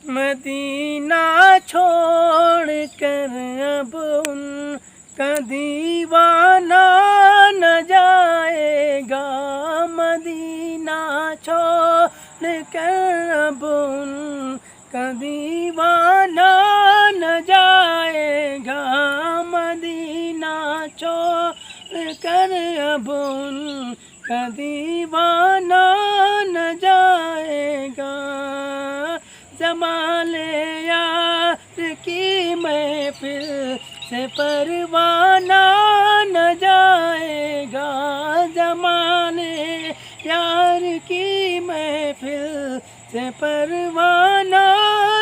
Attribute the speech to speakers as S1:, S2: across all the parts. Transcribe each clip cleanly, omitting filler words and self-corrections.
S1: Medina छोड़ कर अब उनका दीवाना न जाएगा। मदीना छोड़ कर अब उनका दीवाना न जाएगा। मदीना छोड़ कर अब उनका दीवाना न जाएगा। जमाले यार की महफिल से परवाना न जाएगा। जमाले यार की महफिल से परवाना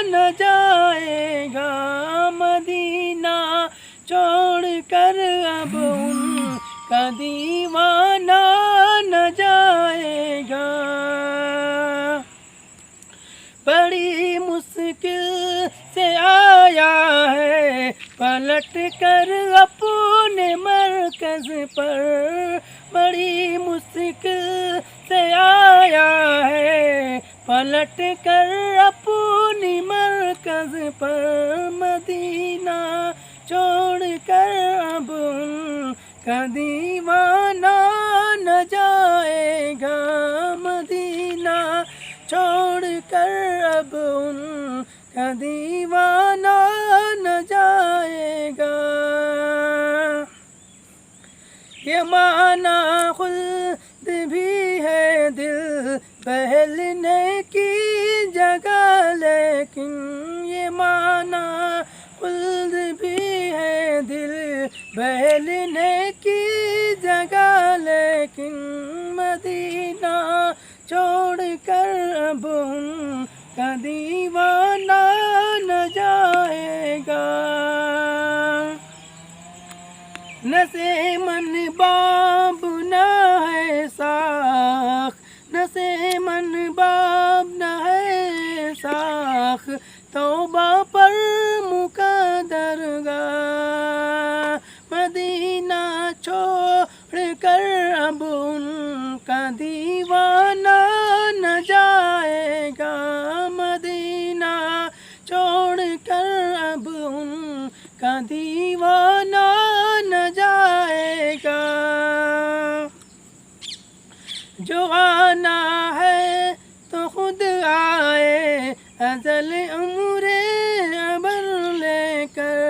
S1: न जाएगा। मदीना छोड़ कर अब उनका दीवाना न जाएगा। बड़ी मुश्किल से आया है पलट कर अपने मरकज पर। बड़ी मुश्किल से आया है पलट कर अपनी मरकज पर। मदीना छोड़ कर अब उनका दीवाना न जाएगा। मदीना छोड़ कर अब उनका दीवाना न जाएगा। ये माना खुल्द भी है दिल बहलने की जगह, लेकिन ये माना खुल्द भी है दिल बहलने की जगह, लेकिन मदीना छोड़ कर अब उनका दीवाना न जाएगा। न से मन बाब न है साख, न से मन बाब न है साख, तौबा पर मुकद्दरगा। मदीना छोड़ कर अब उनका दीवाना न जाएगा। मदीना छोड़ कर अब उनका दीवाना न जाएगा। जो आना है तो खुद आए अजल उम्रे अबर लेकर।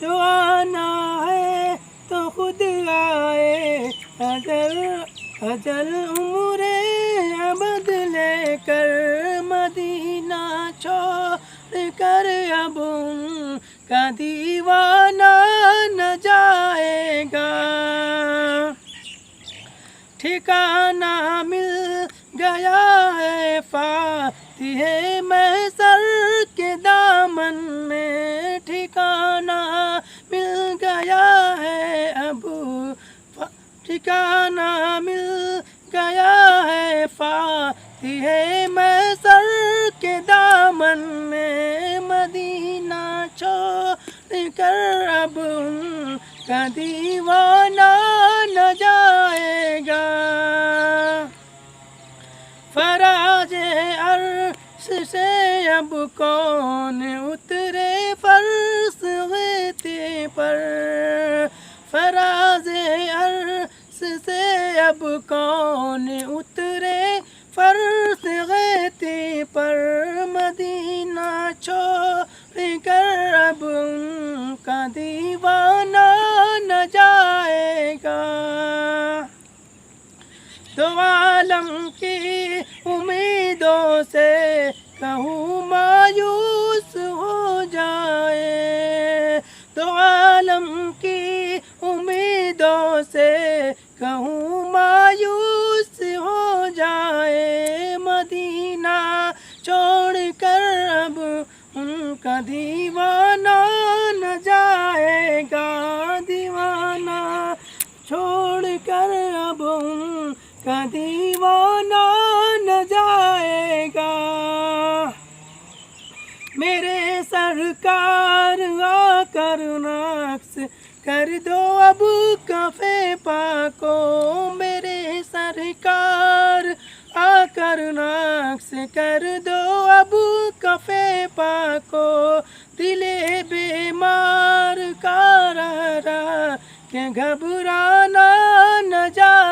S1: जो आना है तो खुद आए अजल उम्रे अबद लेकर। मदीना छोड़ कर अब उनका दीवाना न जाएगा। ठिकाना मिल गया है फातिहे महशर के दामन में। ठिकाना मिल गया है अब, ठिकाना मिल गया है फातिहे महशर के दामन में। मदीना छोड़ कर अब उनका दीवाना न जाएगा। फराजे अर्श से अब कौन उतरे फर्श गीते पर। फराजे अर्श से अब कौन उतरे फर्श गीते पर। मदीना छोड़ कर अब उनका दीवाना न जाएगा। दो आलम की उम्मीदों से कहूँ मायूस हो जाए। दो आलम की उम्मीदों से कहूँ मायूस हो जाए। मदीना छोड़ कर अब उनका दीवाना न जाएगा। दीवाना छोड़ कर अब उनका दीवाना न जाएगा। मेरे सरकार आकर नक्श कर दो अब कफ़े पाको। मेरे सरकार करनाक से कर दो अब कफे पाको, दिले बेमार का रहा के घबराना न जा